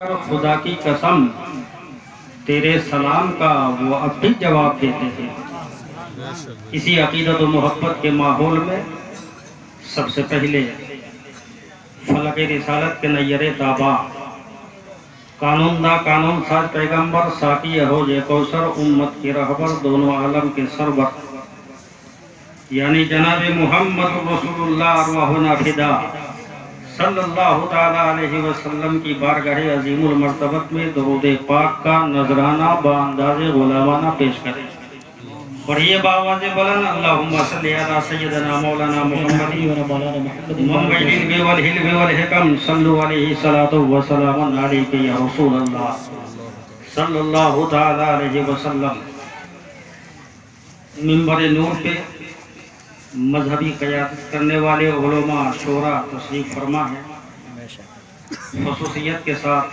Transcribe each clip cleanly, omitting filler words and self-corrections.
खुदा की कसम तेरे सलाम का वो अब भी जवाब देते हैं। इसी अकीदत और मोहब्बत के माहौल में सबसे पहले फलक रिसालत के नैयरे ताबा कानून दा कानून साज पैगम्बर साकी अहोज कौसर उम्मत के रहबर दोनों आलम के सरवर यानी जनाब मोहम्मद रसूलुल्लाह अरवाहुना फिदा सल्लल्लाहु ताला अलैहि वसल्लम की बारगाह अजीमुल मर्तबत में दरूद पाक का नजराना बांदाज़े गुलामाना पेश करें और ये बावाज़े बुलंद अल्लाहुम्मा सल्ली अला सय्यदना मौलाना मुहम्मद मुम्मयिल बिवल हिल बिवल हिकम सल्लु अलैहि सलातु व सलामुन अलैका या रसूल अल्लाह सल्लल्लाहु ताला अलैहि वसल्लम। मिंबर नूर पे मजहबी क़यादत करने वाले उलमा शोरा तशरीफ़ फरमा है। ख़ुसूसियत के साथ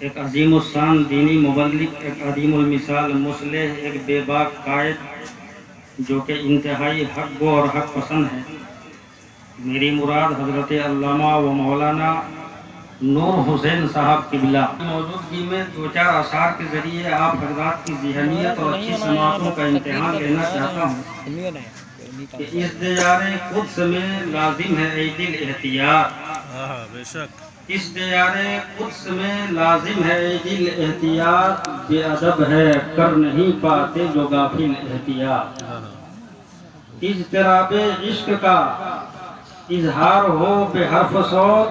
एक अज़ीमुस्सान दीनी मुबल्लिग, एक अदीमुल मिसाल मुस्लिह, एक बेबाक कायद जो कि इंतहाई हक़ गो और हक़ पसंद है। मेरी मुराद हज़रत अल्लामा व मौलाना नूर हुसैन साहब क़िबला मौजूदगी में दो चार आसार के ज़रिए आप हज़रात की ज़हनियत और अच्छी समातों का इम्तिहान लेना चाहता हूँ कि इज़्तिजारे क़ुद्स में लाजिम है ऐ दिल एहतियात। बेशक इज़्तिजारे क़ुद्स में लाजिम है ऐ दिल एहतियात, बेअदब है कर नहीं पाते जो गाफिल एहतियात। इज़्तिराबे इश्क का इजहार हो बेहर्फ सौत,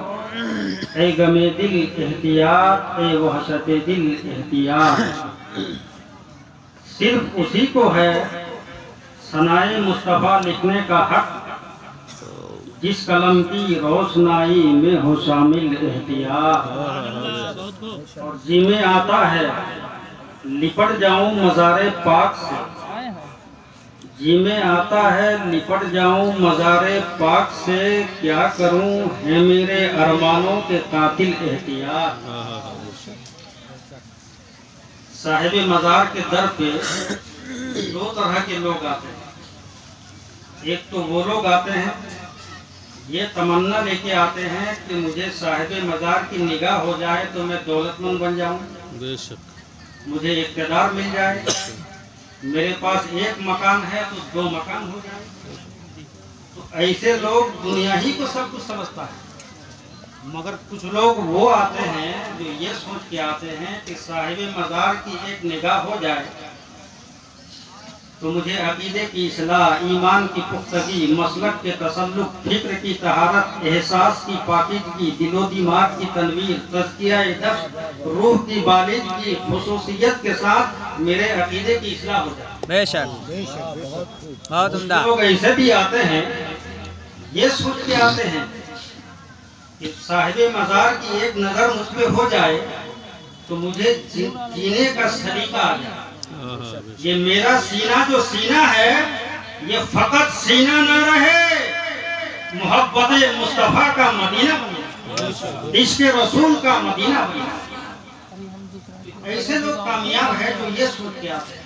ऐ गमे दिल एहतियात, ऐ वहशते दिल एहतियात। सिर्फ उसी को है सनाए मुस्तफ़ा लिखने का हक, जिस कलम की रोशनाई में हो शामिल एहतियात। और जी में आता है लिपट जाऊं मज़ारे पाक से, जी में आता है लिपट जाऊं मज़ारे पाक से, क्या करूं है मेरे अरमानों के कातिल एहतियात। साहिब मज़ार के दर पे दो तरह के लोग आते हैं। एक तो वो लोग आते हैं ये तमन्ना लेके आते हैं कि मुझे साहिब मज़ार की निगाह हो जाए तो मैं दौलतमंद बन जाऊं, मुझे इक़्तिदार मिल जाए, मेरे पास एक मकान है तो दो मकान हो जाए। तो ऐसे लोग दुनिया ही को सब कुछ समझता है। मगर कुछ लोग वो आते हैं जो ये सोच के आते हैं कि साहिब मज़ार की एक निगाह हो जाए तो मुझे अकीदे की इस्लाह, ईमान की पुख्तगी, मसलक के तसल्लुक, फिक्र की तहारत, एहसास की पाकीज़गी, दिलो दिमाग की तनवीर, तज़किया नफ्स, रूह की बालिग़गी ख़ुसूसियत के साथ मेरे अकीदे की इस्लाह हो जाए। बेशक बहुत उम्दा। लोग ऐसे भी आते हैं ये सोच के आते हैं कि साहिब मज़ार की एक नज़र मुझ पे हो जाए तो मुझे जीने का सलीका आ जाए। ये मेरा सीना जो सीना है ये फकत सीना न रहे, मोहब्बत मुस्तफ़ा का मदीना बने, इश्क़ रसूल का मदीना बने। ऐसे लोग कामयाब है जो ये सोच के आते हैं।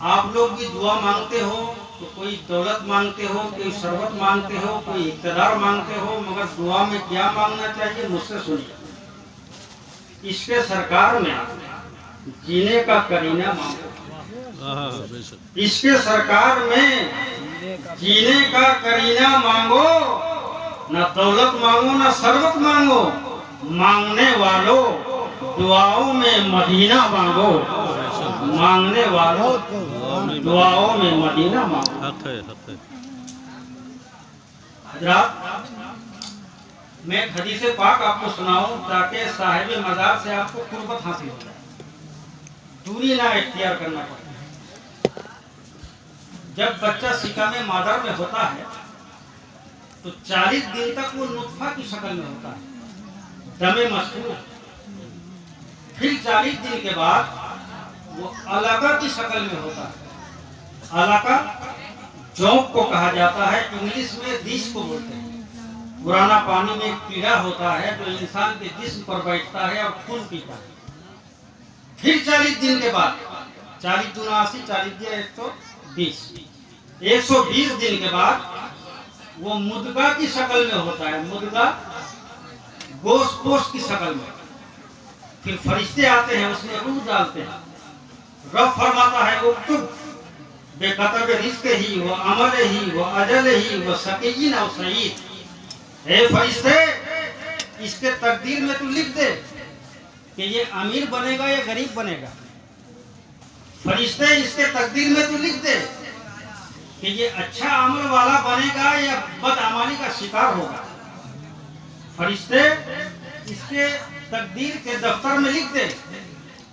आप लोग भी दुआ मांगते हो तो कोई दौलत मांगते हो, कोई शरबत मांगते हो, कोई इक़्तिदार मांगते हो, मगर दुआ में क्या मांगना चाहिए मुझसे सुनिए। इश्क़ सरकार में जीने का करीना मांगो, इश्क़ सरकार में जीने का करीना मांगो, न दौलत मांगो न शरबत मांगो, मांगने वालों दुआओं में मदीना मांगो, मांगने वालों दुआओं में मदीना मांगो। हज़रात मैं एक हदीस पाक आपको सुनाऊं ताकि साहिब मज़ार से आपको कुर्बत हासिल हो जाए, दूरी ना इख्तियार करना पड़ता। जब बच्चा सिका में मादर में होता है तो 40 दिन तक वो नुत्फा की शक्ल में होता है, दमे मस्कूर। फिर 40 दिन के बाद वो अलका की शक्ल में होता है। अलका जोंक को कहा जाता है, इंग्लिश में दिश को बोलते हैं। पुराना पानी में एक कीड़ा होता है जो इंसान के जिस्म पर बैठता है और खून पीता है। फिर 40 दिन के बाद 40 दूना 80, 40 दिया 120, 120 दिन के बाद वो मुद्गा की शक्ल में होता है। मुद्गा गोश्त पोस्ट की शक्ल में। फिर फरिश्ते आते हैं, उसमें रूह डालते हैं। रब फरमाता है वो बेकतब रिस्क ही, वो अमल ही, वो अजल ही, वो सकीन और सईद। हे फरिश्ते, इसके तकदीर में तू लिख दे कि ये अमीर बनेगा या गरीब बनेगा। फरिश्ते, इसके तकदीर में तू लिख दे कि ये अच्छा अमल वाला बनेगा या बदअमाली का शिकार होगा। फरिश्ते, इसके तकदीर के दफ्तर में लिख दे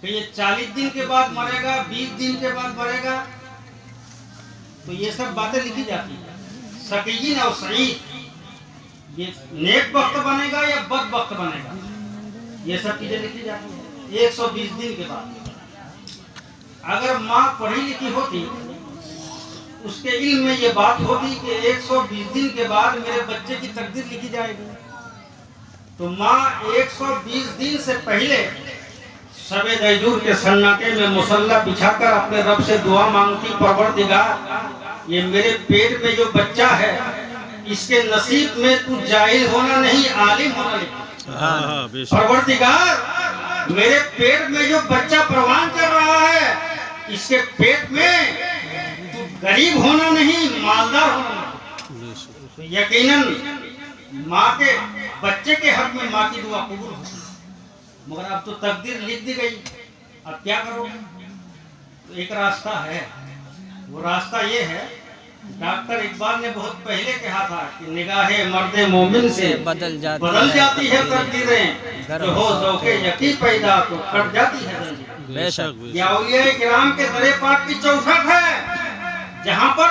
कि ये 40 दिन के बाद मरेगा, 20 दिन के बाद मरेगा। तो ये सब बातें लिखी जाती है। सकीन और सईद, ये नेक वक्त बनेगा या बद वक्त बनेगा, ये सब चीजें लिखी जाती है 120 दिन के बाद। अगर माँ पढ़ी लिखी होती, उसके इल्म में ये बात होती कि 120 दिन के बाद मेरे बच्चे की तकदीर लिखी जाएगी, तो माँ 120 दिन से पहले सबे दहजूर के सन्नाटे में मुसल्ला बिछाकर अपने रब से दुआ मांगती, परवरदिगार ये मेरे पेट में जो बच्चा है इसके नसीब में तू जाहिल होना नहीं, आलिम होना लिखा। परवरदिगार मेरे पेट में जो बच्चा परवान कर रहा है इसके पेट में तू गरीब होना नहीं, मालदार होना नहीं। तो यकीनन माँ के बच्चे के हक में माँ की दुआ कबूल होती, मगर अब तो तकदीर लिख दी गई, अब क्या करोगे? तो एक रास्ता है, वो रास्ता ये है, डॉक्टर इकबाल ने बहुत पहले कहा था कि निगाहे मर्दे मोमिन से बदल जाती है तकदीरें, तो हो ज़ौक़े यकी पैदा तो कट जाती है जंजीरें। यह औलिया किराम के दरे पाक की चौखट है, जहाँ पर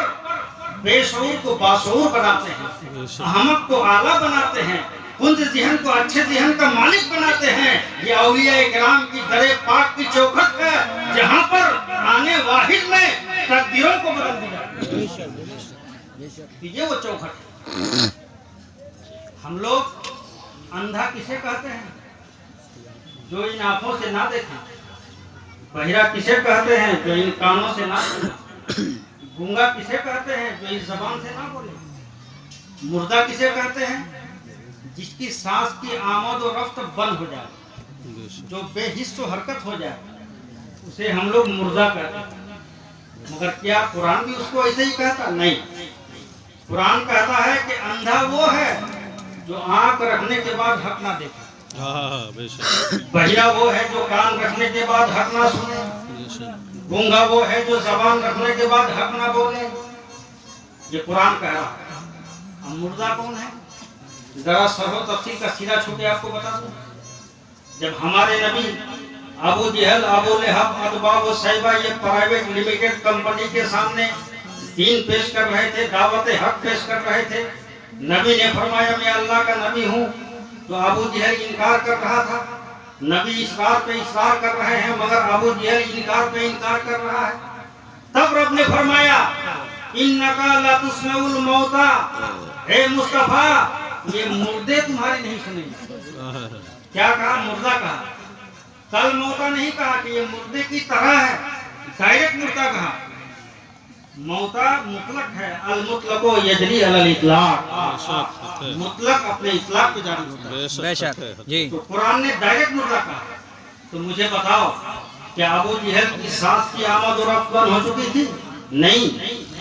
बेशऊर को बाशऊर बनाते हैं, अहमक को आला बनाते हैं, कुंज ज़हन को अच्छे ज़हन का मालिक बनाते हैं। ये औलिया किराम की दरे पाक की चौखट है, जहाँ पर आने वाहिद में तकदीरों को बदल दिया। ये वो चौखट है। हम लोग अंधा किसे कहते हैं? जो इन आंखों से ना देखे। बहिरा किसे कहते हैं? जो इन कानों से ना सुने। गूंगा किसे कहते हैं? जो इस जबान से ना बोले। मुर्दा किसे कहते हैं? जिसकी सांस की आमद और रफ्त बंद हो जाए, जो बेहिस्सो हरकत हो जाए, उसे हम लोग मुर्दा कहते हैं। मगर क्या कुरान भी उसको ऐसे ही कहता? नहीं। कुरान कहता है कि अंधा वो है जो आंख रखने के बाद हक ना देखे, बहिरा वो है जो कान रखने के बाद हक ना सुने, गूंगा वो है जो जबान रखने के बाद हक ना बोले। ये कुरान कह रहा है। अब मुर्दा कौन है? जरा सरहो तफसील का सीधा छूटे आपको बता दूं। जब हमारे नबी अबू जहल, अबू लहब, अतबा व शैबा ये प्राइवेट लिमिटेड कंपनी के सामने दीन पेश कर रहे थे, दावत हक पेश कर रहे थे, नबी ने फरमाया मैं अल्लाह का नबी हूँ, तो अबू जहल इनकार कर रहा था। नबी इसरार पे इसरार कर रहे हैं, मगर अबू जहल इनकार पे इनकार कर रहा है। तब रब ने फरमाया इन्नका ला तुस्मउल मौता, हे मुस्तफा ये मुर्दे तुम्हारी नहीं सुनेंगे। क्या कहा? मुर्दा कहा। कल मौता नहीं कहा कि ये मुर्दे की तरह है, डायरेक्ट मुर्दा कहा। मौता मुतलक है, अल मुतलको यजरी अलल इतलाक, मुतलक अपने इतलाक पे जारी होता है। बेशक जी। तो कुरान ने डायरेक्ट मुर्दा कहा। तो मुझे बताओ, क्या अबू जहल की सांस की आमद और रफ्त बंद हो चुकी थी? नहीं।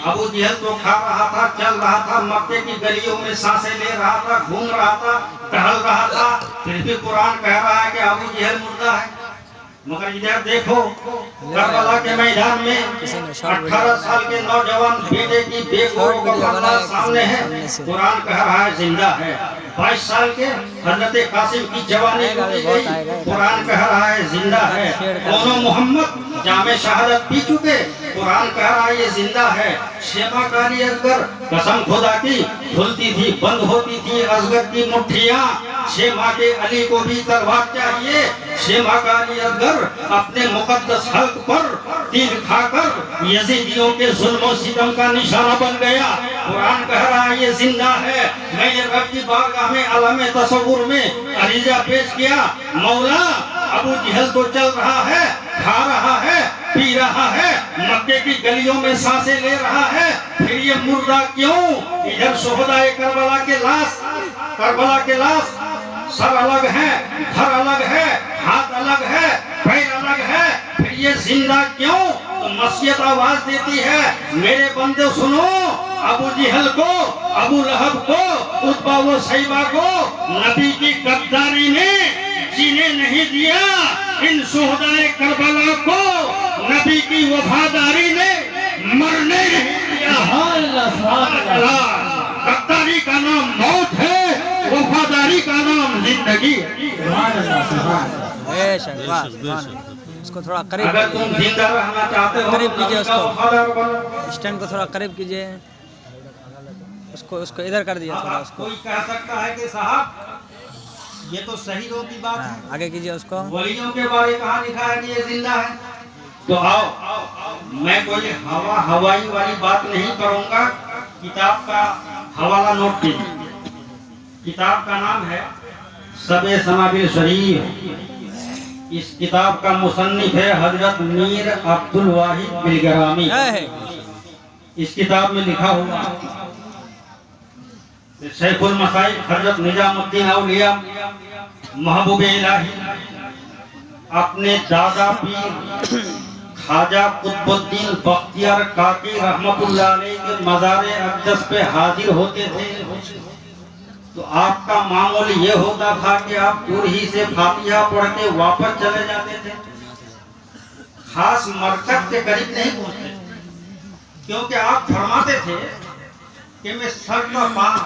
अबू जहल तो खा रहा था, चल रहा था, मक्के की गलियों में सांसें ले रहा था, घूम रहा था, टहल रहा था, फिर भी कुरान कह रहा है कि अबू जहल मुर्दा है। मगर इधर देखो, करबला के मैदान में 18 साल के नौजवान बेटे की बेगों का मामला सामने है, कुरान कह रहा है जिंदा है। 22 साल के हजरत कासिम की जवानी लूटी गई, कुरान कह रहा है जिंदा है। दोनों मोहम्मद जामे शहादत पी चुके, कुरान कह रहा है ये जिंदा है। शेमा कारी असगर कसम खुदा की खुलती थी, बंद होती थी असगर की मुट्ठियां। शेमा के अली को भी तलवार चाहिए। शेमा कारी असगर अपने मुकद्दस हल्क पर तीर खाकर यजीदियों के जुल्म सितम का निशाना बन गया। कुरान कह रहा है ये जिंदा है। मैं ये रब की बारगाह में आलम तसव्वुर में अरीजा पेश किया, मौला अबू जहल तो चल रहा है, खा रहा है, पी रहा है, मक्के की गलियों में सांसें ले रहा है, फिर ये मुर्दा क्यों? इधर शुहदाए करबला के लाश सर अलग है, घर अलग है, हाथ अलग है, पैर अलग है, फिर ये जिंदा क्यों? तो मसीहत आवाज देती है, मेरे बंदे सुनो, अबू जहल को, अबू लहब को, उत्बा व शैबा को नबी की गद्दारी ने जीने नहीं दिया, इन शुहदाए करबला को नबी की वफादारी ने मरने नहीं दिया। गद्दारी का नाम मौत है, वफादारी का नाम जिंदगी है। बेशक, वाह, उसको थोड़ा करीब अगर तुम जिंदा रहना चाहते हो, करीब कीजिए उसको। वफादार बनो। स्टैंड को थोड़ा करीब कीजिए, उसको इधर कर दिया थोड़ा उसको। कोई कह सकता है कि साहब ये तो शहीदों की बात है, आगे कीजिए उसको। वलियों के बारे कहाँ लिखा है कि ये जिंदा है? तो आओ, मैं कोई हवाई वाली बात नहीं करूंगा। किताब का हवाला नोट कीजिए। किताब का नाम है सबे सनाबिल शरीफ। इस किताब का मुसन्निफ है हजरत मीर अब्दुल वाहिद बिलगरामी। इस किताब में लिखा हुआ शेखुल मसाइब हजरत निजामुद्दीन औलिया महबूब इलाही अपने दादा पीर ख्वाजा कुतुबुद्दीन बख्तियार काकी रहमतुल्लाह अलैह के मज़ारे अक़दस पे हाजिर होते थे। तो आपका मामूल ये होता था कि आप दूर ही से फातिहा पढ़ के वापस चले जाते थे, खास मरकज के करीब नहीं पहुंचते, क्योंकि आप फरमाते थे कि मैं सर का पान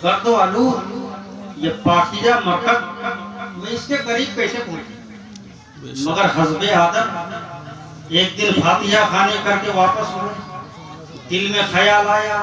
गर्दो आलूद ये पाकिजा मरकज मैं इसके करीब कैसे पहुंचे। मगर हस्बे आदत एक दिन फातिहा खाने करके वापस हुए, दिल में ख्याल आया